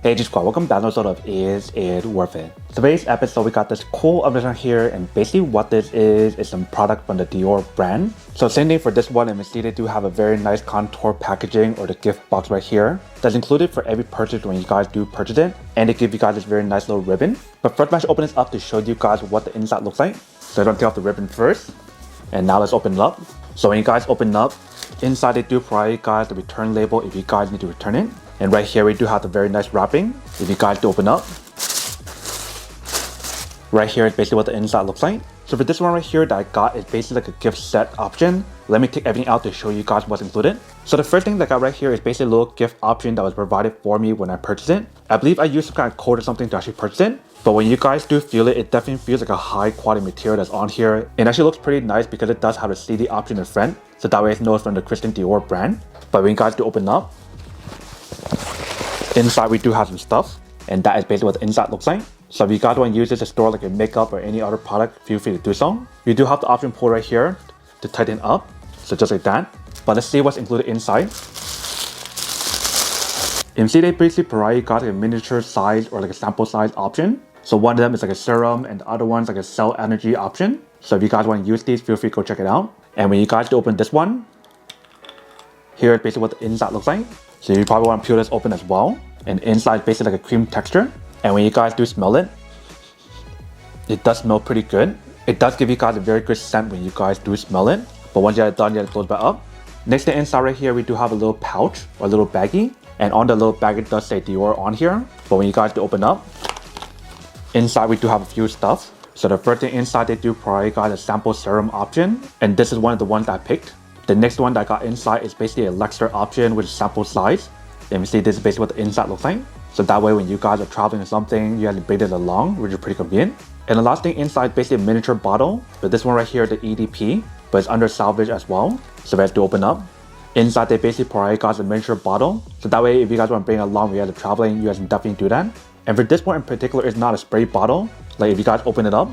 Hey G Squad, welcome back to episode of Is It Worth It? Today's episode we got this cool update here, and basically what this is some product from the Dior brand. So same thing for this one, and we see they do have a very nice contour packaging or the gift box right here that's included for every purchase when you guys do purchase it, and they give you guys this very nice little ribbon. But first, let's open this up to show you guys what the inside looks like. So I'm gonna take off the ribbon first, and now let's open it up. So when you guys open it up, inside they do provide you guys the return label if you guys need to return it. And right here we do have the very nice wrapping if you guys do open up. Right here is basically what the inside looks like. So for this one right here that I got is basically like a gift set option. Let me take everything out to show you guys what's included. So the first thing that I got right here is basically a little gift option that was provided for me when I purchased it. I believe I used some kind of code or something to actually purchase it. But when you guys do feel it, it definitely feels like a high quality material that's on here. It actually looks pretty nice because it does have a CD option in the front. So that way it's known from the Christian Dior brand. But when you guys do open up, inside we do have some stuff, and that is basically what the inside looks like. So if you guys want to use this to store like your makeup or any other product, feel free to do so. You do have the option pull right here to tighten up, so just like that. But let's see what's included inside. You see they basically provide you guys like a miniature size or like a sample size option. So one of them is like a serum and the other one's like a cell energy option. So if you guys want to use these, feel free to go check it out. And when you guys do open this one, here is basically what the inside looks like. So you probably want to peel this open as well. And inside is basically like a cream texture. And when you guys do smell it, it does smell pretty good. It does give you guys a very good scent when you guys do smell it. But once you're done, you have to close back up. Next to inside right here, we do have a little pouch or a little baggie. And on the little bag, it does say Dior on here. But when you guys do open up, inside we do have a few stuff. So the first thing inside, they do provide you guys a sample serum option. And this is one of the ones that I picked. The next one that I got inside is basically a Lexer option with sample size. And you see this is basically what the inside looks like. So that way when you guys are traveling or something, you have to bring it along, which is pretty convenient. And the last thing inside is basically a miniature bottle. But this one right here, the EDP, but it's under salvage as well. So we have to open up. Inside they basically provide you guys a miniature bottle. So that way if you guys want to bring it along when you guys are traveling, you guys can definitely do that. And for this one in particular, it's not a spray bottle. Like if you guys open it up,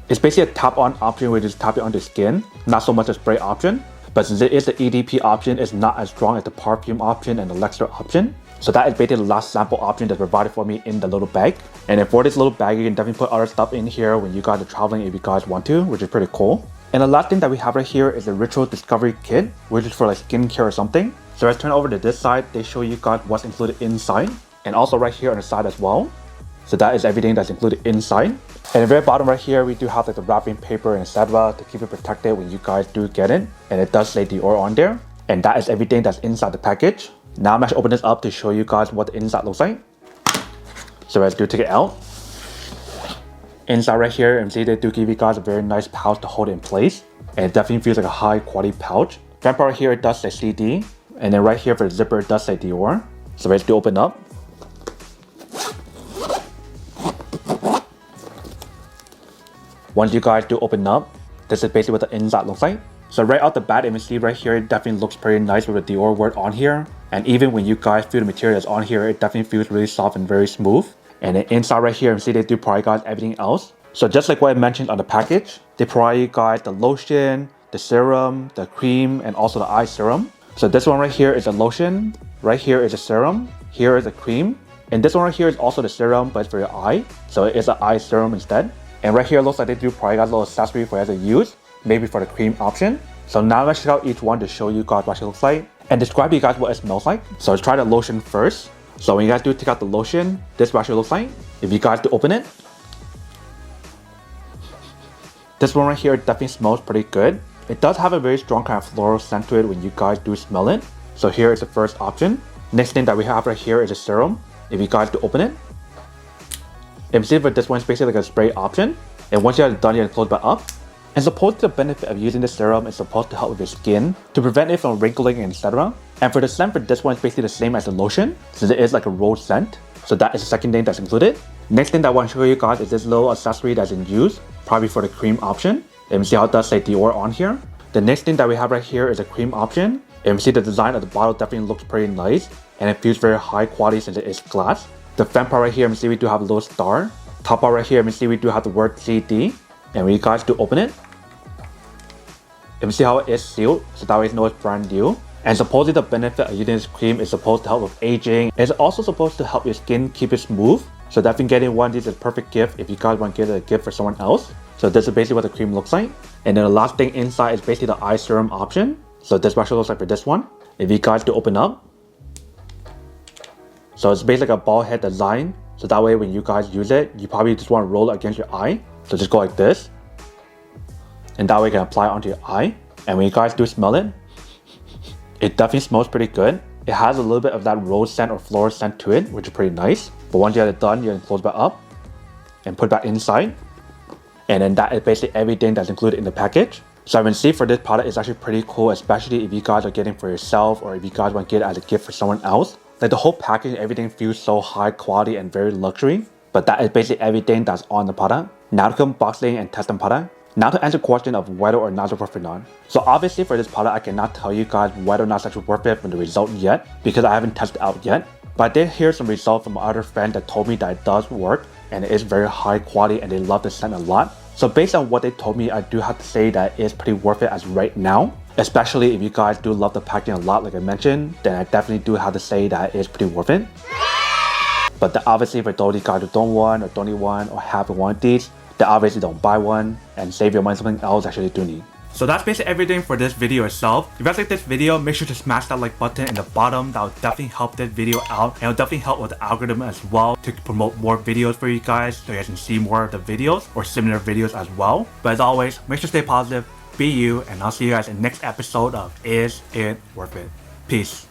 it's basically a tap-on option where you just tap it on the skin, not so much a spray option. But since it is the EDP option, it's not as strong as the perfume option and the Lexer option. So that is basically the last sample option that's provided for me in the little bag. And then for this little bag, you can definitely put other stuff in here when you guys are traveling if you guys want to, which is pretty cool. And the last thing that we have right here is the Ritual Discovery Kit, which is for like skincare or something. So let's turn over to this side, they show you guys what's included inside. And also right here on the side as well. So that is everything that's included inside. And at the very bottom right here, we do have like the wrapping paper and etc. to keep it protected when you guys do get it. And it does say Dior on there. And that is everything that's inside the package. Now I'm actually open this up to show you guys what the inside looks like. So let's do take it out. Inside right here, and see they do give you guys a very nice pouch to hold it in place. And it definitely feels like a high quality pouch. Front part here, it does say CD. And then right here for the zipper, it does say Dior. So let's do open up. Once you guys do open up, this is basically what the inside looks like. So right out the bat, you can see right here, it definitely looks pretty nice with the Dior word on here. And even when you guys feel the material that's on here, it definitely feels really soft and very smooth. And then inside right here, you see they do provide you guys everything else. So just like what I mentioned on the package, they provide you guys the lotion, the serum, the cream, and also the eye serum. So this one right here is a lotion. Right here is a serum. Here is a cream. And this one right here is also the serum, but it's for your eye. So it's an eye serum instead. And right here, it looks like they do provide a little accessory for you to use, maybe for the cream option. So now let's check out each one to show you guys what it looks like and describe you guys what it smells like. So let's try the lotion first. So when you guys do take out the lotion, this is what it looks like. If you guys do open it, this one right here definitely smells pretty good. It does have a very strong kind of floral scent to it when you guys do smell it. So here is the first option. Next thing that we have right here is a serum. If you guys do open it, and see for this one, it's basically like a spray option. And once you are done, you have to close back up. And supposed the benefit of using this serum is supposed to help with your skin, to prevent it from wrinkling and etc. And for the scent for this one, it's basically the same as the lotion, since it is like a rose scent. So that is the second thing that's included. Next thing that I want to show you guys is this little accessory that's in use, probably for the cream option. And you see how it does say Dior on here. The next thing that we have right here is a cream option. And you see the design of the bottle definitely looks pretty nice, and it feels very high quality since it is glass. The front part right here, you see we do have a little star. Top part right here, you see we do have the word CD. And when you guys do open it, you see how it is sealed, so that way you know it's brand new. And supposedly the benefit of using this cream is supposed to help with aging. It's also supposed to help your skin keep it smooth. So definitely getting one of these is a perfect gift if you guys want to get a gift for someone else. So this is basically what the cream looks like. And then the last thing inside is basically the eye serum option. So this is what it looks like for this one. If you guys do open up. So it's basically like a ball head design. So that way when you guys use it, you probably just want to roll it against your eye. So just go like this. And that way you can apply it onto your eye. And when you guys do smell it, it definitely smells pretty good. It has a little bit of that rose scent or floral scent to it, which is pretty nice. But once you have it done, you can close it back up and put it back inside. And then that is basically everything that's included in the package. So I can see for this product, it's actually pretty cool, especially if you guys are getting for yourself or if you guys want to get it as a gift for someone else. Like the whole package, everything feels so high quality and very luxury. But that is basically everything that's on the product. Now to come unboxing and testing product. Now to answer the question of whether or not it's worth it or not. So obviously for this product, I cannot tell you guys whether or not it's actually worth it from the result yet because I haven't tested it out yet. But I did hear some results from other friends that told me that it does work and it is very high quality and they love the scent a lot. So based on what they told me, I do have to say that it is pretty worth it as right now. Especially if you guys do love the packaging a lot like I mentioned, then I definitely do have to say that it is pretty worth it. But then obviously for those of you guys who don't want or don't need one or haven't wanted these, then obviously don't buy one and save your money on something else actually do need. So that's basically everything for this video itself. If you guys like this video, make sure to smash that like button in the bottom. That will definitely help this video out and it will definitely help with the algorithm as well to promote more videos for you guys so you guys can see more of the videos or similar videos as well. But as always, make sure to stay positive, be you, and I'll see you guys in the next episode of Is It Worth It? Peace.